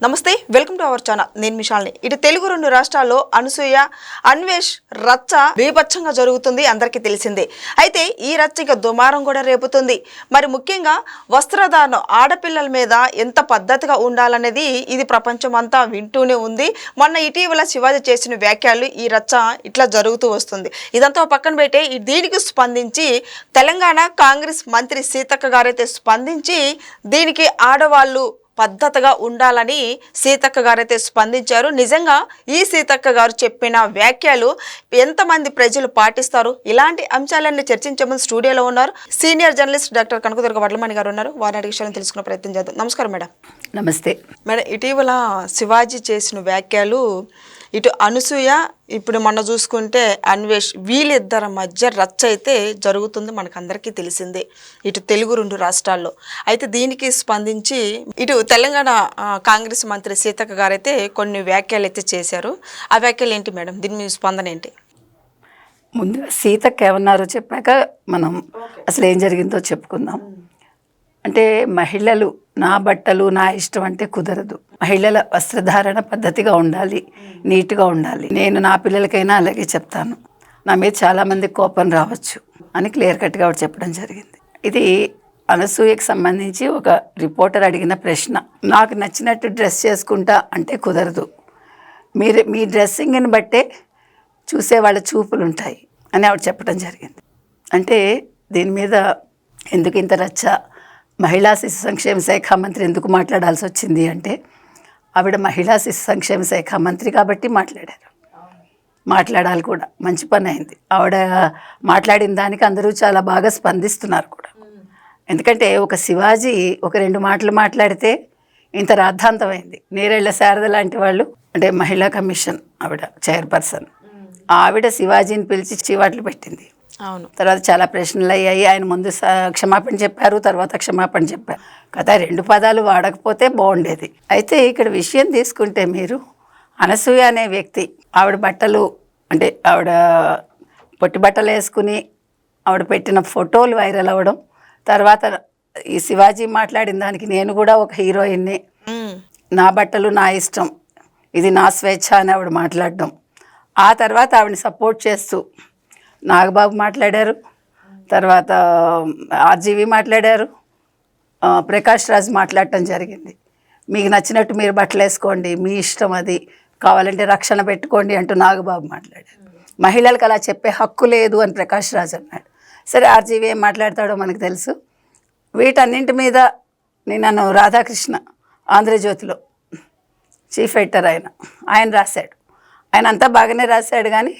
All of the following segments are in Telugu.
నమస్తే, వెల్కమ్ టు అవర్ ఛానల్. నేను మిషాల్ని. ఇటు తెలుగు రెండు రాష్ట్రాల్లో అనసూయ అన్వేష్ రచ్చ బీభత్సంగా జరుగుతుంది, అందరికీ తెలిసిందే. అయితే ఈ రచ్చ ఇక దుమారం కూడా రేపుతుంది. మరి ముఖ్యంగా వస్త్రధారణం ఆడపిల్లల మీద ఎంత పద్ధతిగా ఉండాలనేది ఇది ప్రపంచం అంతా వింటూనే ఉంది. మొన్న ఇటీవల శివాజీ చేసిన వ్యాఖ్యలు ఈ రచ్చ ఇట్లా జరుగుతూ వస్తుంది. ఇదంతా పక్కన పెట్టే దీనికి స్పందించి తెలంగాణ కాంగ్రెస్ మంత్రి సీతక్క గారైతే స్పందించి దీనికి ఆడవాళ్ళు పద్ధతిగా ఉండాలని సీతక్క గారైతే స్పందించారు. నిజంగా ఈ సీతక్క గారు చెప్పిన వ్యాఖ్యలు ఎంతమంది ప్రజలు పాటిస్తారు? ఇలాంటి అంశాలన్నీ చర్చించమని స్టూడియోలో ఉన్నారు senior journalist doctor Kanakadurga Vadlamani గారు ఉన్నారు. వారిని అడిగే విషయాలను తెలుసుకునే ప్రయత్నం చేద్దాం. నమస్కారం మేడం. నమస్తే మేడం, ఇటీవల శివాజీ చేసిన వ్యాఖ్యలు ఇటు అనసూయ, ఇప్పుడు మొన్న చూసుకుంటే అన్వేష్, వీళ్ళిద్దరి మధ్య రచ్చ అయితే జరుగుతుంది, మనకందరికీ తెలిసిందే ఇటు తెలుగు రెండు రాష్ట్రాల్లో. అయితే దీనికి స్పందించి ఇటు తెలంగాణ కాంగ్రెస్ మంత్రి సీతక్క గారైతే కొన్ని వ్యాఖ్యలు అయితే చేశారు. ఆ వ్యాఖ్యలు ఏంటి మేడం? దీని మీ స్పందన ఏంటి? ముందుగా సీతక్క ఏమన్నారో చెప్పాక మనం అసలు ఏం జరిగిందో చెప్పుకుందాం. అంటే మహిళలు నా బట్టలు నా ఇష్టం అంటే కుదరదు. మహిళల వస్త్రధారణ పద్ధతిగా ఉండాలి, నీట్గా ఉండాలి. నేను నా పిల్లలకైనా అలాగే చెప్తాను. నా మీద చాలామంది కోపం రావచ్చు అని క్లియర్ కట్గా ఆవిడ చెప్పడం జరిగింది. ఇది అనసూయకు సంబంధించి ఒక రిపోర్టర్ అడిగిన ప్రశ్న. నాకు నచ్చినట్టు డ్రెస్ చేసుకుంటా అంటే కుదరదు, మీ డ్రెస్సింగ్ని బట్టే చూసే వాళ్ళ చూపులు ఉంటాయి అని ఆవిడ చెప్పడం జరిగింది. అంటే దీని మీద ఎందుకు ఇంత రచ్చ? మహిళా శిశు సంక్షేమ శాఖ మంత్రి ఎందుకు మాట్లాడాల్సి వచ్చింది అంటే, ఆవిడ మహిళా శిశు సంక్షేమ శాఖ మంత్రి కాబట్టి మాట్లాడారు. మాట్లాడాలి కూడా, మంచి పని అయింది. ఆవిడ మాట్లాడిన దానికి అందరూ చాలా బాగా స్పందిస్తున్నారు కూడా. ఎందుకంటే ఒక శివాజీ ఒక రెండు మాటలు మాట్లాడితే ఇంత రాద్ధాంతమైంది. నేరేళ్ల శారద లాంటి వాళ్ళు, అంటే మహిళా కమిషన్ ఆవిడ చైర్పర్సన్, ఆవిడ శివాజీని పిలిచి చీవాట్లు పెట్టింది. అవును. తర్వాత చాలా ప్రశ్నలు అయ్యాయి. ఆయన ముందు క్షమాపణ చెప్పారు, తర్వాత క్షమాపణ చెప్పారు కదా. రెండు పదాలు వాడకపోతే బాగుండేది. అయితే ఇక్కడ విషయం తీసుకుంటే, మీరు అనసూయ అనే వ్యక్తి, ఆవిడ బట్టలు, అంటే ఆవిడ పొట్టి బట్టలు వేసుకుని ఆవిడ పెట్టిన ఫోటోలు వైరల్ అవ్వడం, తర్వాత ఈ శివాజీ మాట్లాడిన దానికి నేను కూడా ఒక హీరోయిన్ని, నా బట్టలు నా ఇష్టం, ఇది నా స్వేచ్ఛ అని ఆవిడ మాట్లాడడం, ఆ తర్వాత ఆవిడని సపోర్ట్ చేస్తూ నాగబాబు మాట్లాడారు, తర్వాత ఆర్జీవి మాట్లాడారు, ప్రకాష్ రాజ్ మాట్లాడటం జరిగింది. మీకు నచ్చినట్టు మీరు బట్టలు వేసుకోండి, మీ ఇష్టం, అది కావాలంటే రక్షణ పెట్టుకోండి అంటూ నాగబాబు మాట్లాడారు. మహిళలకు అలా చెప్పే హక్కు లేదు అని ప్రకాష్ రాజ్ అన్నాడు. సరే, ఆర్జీవి ఏం మాట్లాడతాడో మనకు తెలుసు. వీటన్నింటి మీద నేను రాధాకృష్ణ ఆంధ్రజ్యోతిలో చీఫ్ ఎడిటర్ ఆయన రాశాడు. ఆయన అంతా బాగానే రాశాడు, కానీ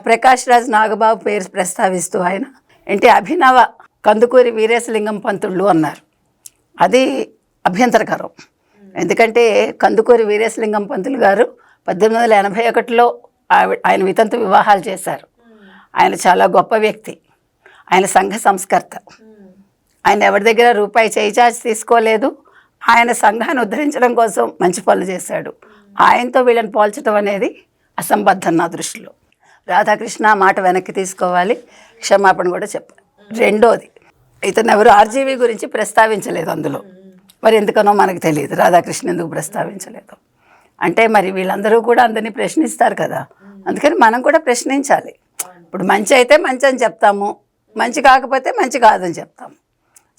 ప్రకాష్ రాజ్ నాగబాబు పేరు ప్రస్తావిస్తూ ఆయన ఏంటి అభినవ కందుకూరి వీరేశలింగం పంతుళ్ళు అన్నారు. అది అభ్యంతరకరం. ఎందుకంటే కందుకూరి వీరేశలింగం పంతులు గారు 1881లో ఆయన వితంతు వివాహాలు చేశారు. ఆయన చాలా గొప్ప వ్యక్తి, ఆయన సంఘ సంస్కర్త. ఆయన ఎవరి దగ్గర రూపాయి చేయిచార్చి తీసుకోలేదు. ఆయన సంఘాన్ని ఉద్ధరించడం కోసం మంచి పనులు చేశాడు. ఆయనతో వీళ్ళని పోల్చడం అనేది అసంబద్ధం నా దృష్టిలో. రాధాకృష్ణ మాట వెనక్కి తీసుకోవాలి, క్షమాపణ కూడా చెప్పాలి. రెండోది, ఇతను ఎవరు ఆర్జీవి గురించి ప్రస్తావించలేదు అందులో. మరి ఎందుకనో మనకు తెలియదు రాధాకృష్ణ ఎందుకు ప్రస్తావించలేదు. అంటే మరి వీళ్ళందరూ కూడా అందరినీ ప్రశ్నిస్తారు కదా, అందుకని మనం కూడా ప్రశ్నించాలి. ఇప్పుడు మంచి అయితే మంచి అని చెప్తాము, మంచి కాకపోతే మంచి కాదని చెప్తాము.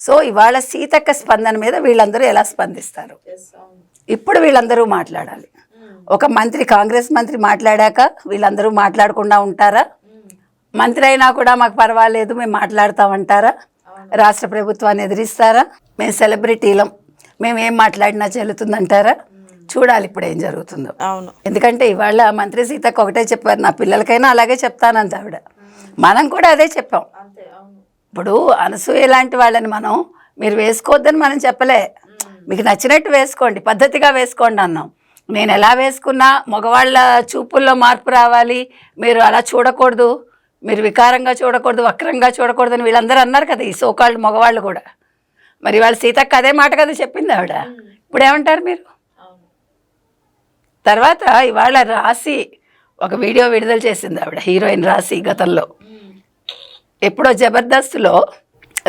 సో ఇవాళ సీతక్క స్పందన మీద వీళ్ళందరూ ఎలా స్పందిస్తారు? ఇప్పుడు వీళ్ళందరూ మాట్లాడాలి. ఒక మంత్రి, కాంగ్రెస్ మంత్రి మాట్లాడాక వీళ్ళందరూ మాట్లాడకుండా ఉంటారా? మంత్రి అయినా కూడా మాకు పర్వాలేదు, మేము మాట్లాడతామంటారా? రాష్ట్ర ప్రభుత్వాన్ని ఎదిరిస్తారా? మేము సెలబ్రిటీలం, మేము ఏం మాట్లాడినా చెల్లుతుందంటారా? చూడాలి ఇప్పుడు ఏం జరుగుతుందో. అవును. ఎందుకంటే ఇవాళ మంత్రి సీతక్క ఒకటే చెప్పారు, నా పిల్లలకైనా అలాగే చెప్తానంత ఆవిడ. మనం కూడా అదే చెప్పాం. ఇప్పుడు అనసూయ లాంటి వాళ్ళని మనం మీరు వేసుకోవద్దని మనం చెప్పలే, మీకు నచ్చినట్టు వేసుకోండి, పద్ధతిగా వేసుకోండి అన్నాం. నేను ఎలా వేసుకున్నా మగవాళ్ళ చూపుల్లో మార్పు రావాలి, మీరు అలా చూడకూడదు, మీరు వికారంగా చూడకూడదు, వక్రంగా చూడకూడదు అని వీళ్ళందరూ అన్నారు కదా, ఈ సోకాళ్ళు మగవాళ్ళు కూడా. మరి వాళ్ళ సీతక్క అదే మాట కదా చెప్పింది ఆవిడ. ఇప్పుడు ఏమంటారు మీరు? తర్వాత ఇవాళ రాసి ఒక వీడియో విడుదల చేసింది ఆవిడ, హీరోయిన్ రాసి. గతంలో ఎప్పుడో జబర్దస్త్లో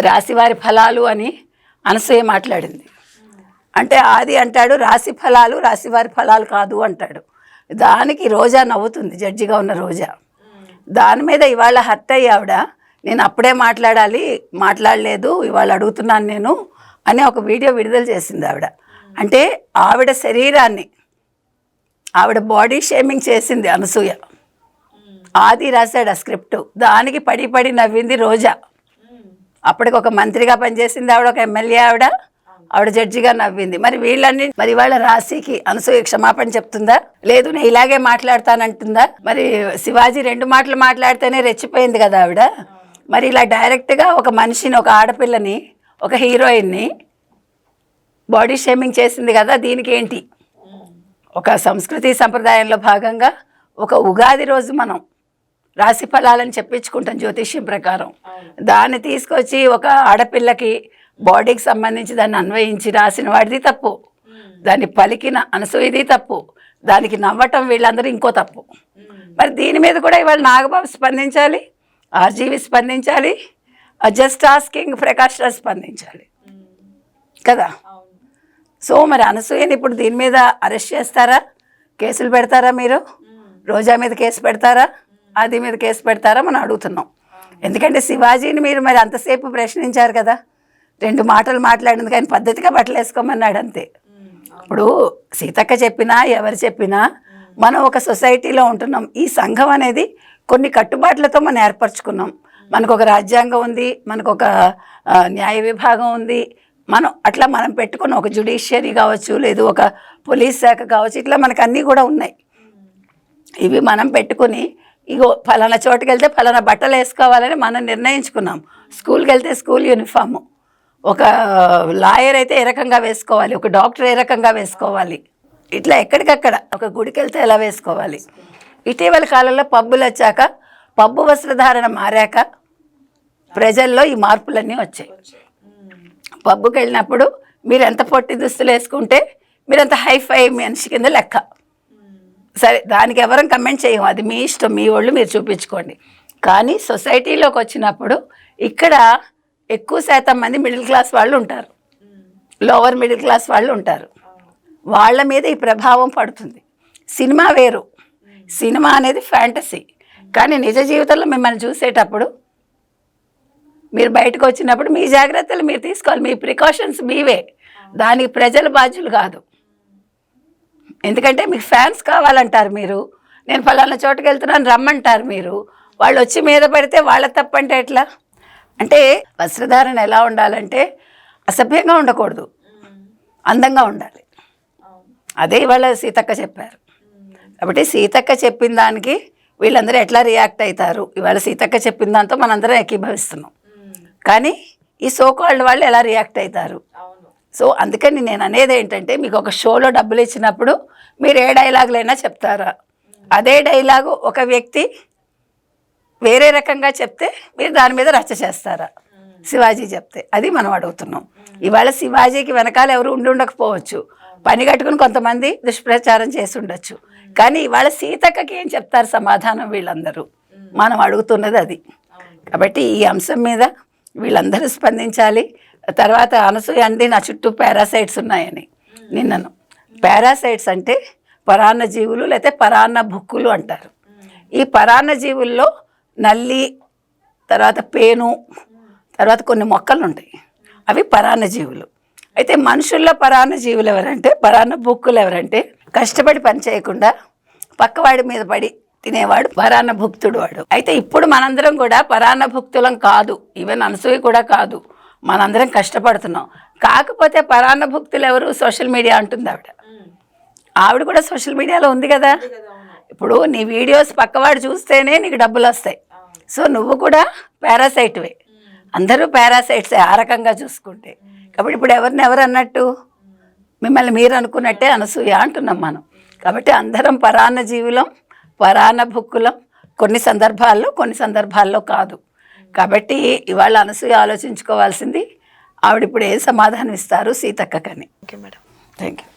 రాశివారి ఫలాలు అని అనసూయ మాట్లాడింది. అంటే ఆది అంటాడు రాశి ఫలాలు రాశివారి ఫలాలు కాదు అంటాడు. దానికి రోజా నవ్వుతుంది, జడ్జిగా ఉన్న రోజా. దాని మీద ఇవాళ హర్ట్ అయ్యి ఆవిడ నేను అప్పుడే మాట్లాడలేదు, ఇవాళ అడుగుతున్నాను నేను అని ఒక వీడియో విడుదల చేసింది ఆవిడ. అంటే ఆవిడ శరీరాన్ని, ఆవిడ బాడీ షేమింగ్ చేసింది అనసూయ. ఆది రాశాడు ఆ స్క్రిప్ట్, దానికి పడి నవ్వింది రోజా. అప్పటికి ఒక మంత్రిగా పనిచేసింది ఆవిడ, ఒక ఎమ్మెల్యే ఆవిడ జడ్జిగా నవ్వింది. మరి వాళ్ళ రాశికి అనసూయ క్షమాపణ చెప్తుందా? లేదు నేను ఇలాగే మాట్లాడతానంటుందా? మరి శివాజీ 2 మాటలు మాట్లాడితేనే రెచ్చిపోయింది కదా ఆవిడ. మరి ఇలా డైరెక్ట్గా ఒక మనిషిని, ఒక ఆడపిల్లని, ఒక హీరోయిన్ని బాడీ షేమింగ్ చేసింది కదా, దీనికి ఏంటి? ఒక సంస్కృతి సంప్రదాయంలో భాగంగా ఒక ఉగాది రోజు మనం రాశి ఫలాలని చెప్పించుకుంటాం జ్యోతిష్యం ప్రకారం. దాన్ని తీసుకొచ్చి ఒక ఆడపిల్లకి బాడీకి సంబంధించి దాన్ని అన్వయించి రాసిన వాడిది తప్పు, దాన్ని పలికిన అనసూయది తప్పు, దానికి నవ్వటం వీళ్ళందరూ ఇంకో తప్పు. మరి దీని మీద కూడా ఇవాళ నాగబాబు స్పందించాలి, ఆర్జీవి స్పందించాలి, జస్ట్ ఆస్కింగ్ ప్రకాష్ రాజ్ స్పందించాలి కదా. సో మరి అనసూయని ఇప్పుడు దీని మీద అరెస్ట్ చేస్తారా, కేసులు పెడతారా? మీరు రోజా మీద కేసు పెడతారా, ఆది మీద కేసు పెడతారా మనం అడుగుతున్నాం. ఎందుకంటే శివాజీని మీరు మరి అంతసేపు ప్రశ్నించారు కదా, 2 మాటలు మాట్లాడింది కానీ పద్ధతిగా బట్టలు వేసుకోమన్నాడు అంతే. ఇప్పుడు సీతక్క చెప్పినా ఎవరు చెప్పినా మనం ఒక సొసైటీలో ఉంటున్నాం. ఈ సంఘం అనేది కొన్ని కట్టుబాట్లతో మనం ఏర్పరచుకున్నాం. మనకు ఒక రాజ్యాంగం ఉంది, మనకు ఒక న్యాయ విభాగం ఉంది, మనం పెట్టుకున్న ఒక జ్యుడిషియరీ కావచ్చు, లేదు ఒక పోలీస్ శాఖ కావచ్చు, ఇట్లా మనకు అన్నీ కూడా ఉన్నాయి. ఇవి మనం పెట్టుకుని ఇగో ఫలానా చోటుకి వెళ్తే ఫలానా బట్టలు వేసుకోవాలని మనం నిర్ణయించుకున్నాం. స్కూల్కి వెళ్తే స్కూల్ యూనిఫాము, ఒక లాయర్ అయితే ఏ రకంగా వేసుకోవాలి, ఒక డాక్టర్ ఏ రకంగా వేసుకోవాలి, ఇట్లా ఎక్కడికక్కడ ఒక గుడికి వెళ్తే ఎలా వేసుకోవాలి. ఇటీవల కాలంలో పబ్బులు వచ్చాక, పబ్బు వస్త్రధారణ మారాక ప్రజల్లో ఈ మార్పులన్నీ వచ్చాయి. పబ్బుకి వెళ్ళినప్పుడు మీరు ఎంత పొట్టి దుస్తులు వేసుకుంటే మీరు అంత హైఫై మనిషి కింద లెక్క. సరే, దానికి ఎవరం కమెంట్ చేయము, అది మీ ఇష్టం, మీ వాళ్ళు మీరు చూపించుకోండి. కానీ సొసైటీలోకి వచ్చినప్పుడు ఇక్కడ ఎక్కువ శాతం మంది మిడిల్ క్లాస్ వాళ్ళు ఉంటారు, లోవర్ మిడిల్ క్లాస్ వాళ్ళు ఉంటారు. వాళ్ళ మీద ఈ ప్రభావం పడుతుంది. సినిమా వేరు, సినిమా అనేది ఫ్యాంటసీ. కానీ నిజ జీవితంలో మిమ్మల్ని చూసేటప్పుడు మీరు బయటకు వచ్చినప్పుడు మీ జాగ్రత్తలు మీరు తీసుకోవాలి, మీ ప్రికాషన్స్ మీవే, దానికి ప్రజలు బాధ్యులు కాదు. ఎందుకంటే మీకు ఫ్యాన్స్ కావాలంటారు మీరు, నేను ఫలానా చోటుకి వెళ్తున్నాను రమ్మంటారు మీరు, వాళ్ళు వచ్చి మీద పడితే వాళ్ళ తప్పంటే ఎట్లా? అంటే వస్త్రధారణ ఎలా ఉండాలంటే అసభ్యంగా ఉండకూడదు, అందంగా ఉండాలి. అదే ఇవాళ సీతక్క చెప్పారు. కాబట్టి సీతక్క చెప్పిన దానికి వీళ్ళందరూ ఎట్లా రియాక్ట్ అవుతారు, ఇవాళ సీతక్క చెప్పిన దాంతో మనందరం ఏకీభవిస్తున్నాం. కానీ ఈ సోకాల్డ్ వాళ్ళు ఎలా రియాక్ట్ అవుతారు? సో అందుకని నేను అనేది ఏంటంటే, మీకు ఒక షోలో డబ్బులు ఇచ్చినప్పుడు మీరు ఏ డైలాగులైనా చెప్తారా? అదే డైలాగు ఒక వ్యక్తి వేరే రకంగా చెప్తే మీరు దాని మీద రచ్చ చేస్తారా? శివాజీ చెప్తే అది మనం అడుగుతున్నాం. ఇవాళ శివాజీకి వెనకాల ఎవరు ఉండకపోవచ్చు, పని కట్టుకుని కొంతమంది దుష్ప్రచారం చేసి ఉండొచ్చు. కానీ ఇవాళ సీతక్కకి ఏం చెప్తారు సమాధానం వీళ్ళందరూ? మనం అడుగుతున్నది అది. కాబట్టి ఈ అంశం మీద వీళ్ళందరూ స్పందించాలి. తర్వాత అనసూయ అంది నా చుట్టూ పారాసైట్స్ ఉన్నాయని. నిన్నను పారాసైట్స్ అంటే పరాన్న జీవులు లేకపోతే పరాన్న భుక్కులు అంటారు. ఈ పరాన్న జీవుల్లో నల్లి, తర్వాత పేను, తర్వాత కొన్ని మొక్కలు ఉంటాయి, అవి పరాన్న జీవులు. అయితే మనుషుల్లో పరాన్న జీవులు ఎవరంటే, పరాన్న భుక్కులు ఎవరంటే కష్టపడి పని చేయకుండా పక్కవాడి మీద పడి తినేవాడు పరాన్న భుక్తుడు వాడు. అయితే ఇప్పుడు మనందరం కూడా పరాన్న భుక్తులం కాదు, ఈవెన్ అనసూయ కూడా కాదు, మనందరం కష్టపడుతున్నాం. కాకపోతే పరాన్న భుక్తులు ఎవరు? సోషల్ మీడియా అంటుంది ఆవిడ కూడా సోషల్ మీడియాలో ఉంది కదా. ఇప్పుడు నీ వీడియోస్ పక్కవాడు చూస్తేనే నీకు డబ్బులు వస్తాయి. సో నువ్వు కూడా పారాసైట్వే, అందరూ పారాసైట్సే ఆ రకంగా చూసుకుంటే. కాబట్టి ఇప్పుడు ఎవరు అన్నట్టు, మిమ్మల్ని మీరు అనుకున్నట్టే అనసూయ అంటున్నాం మనం. కాబట్టి అందరం పరాన్న జీవులం, పరాన్న భుక్కులం, కొన్ని సందర్భాల్లో కాదు. కాబట్టి ఇవాళ అనసూయ ఆలోచించుకోవాల్సింది, ఆవిడ ఇప్పుడు ఏ సమాధానం ఇస్తారు సీతక్కకని. Okay madam, thank you.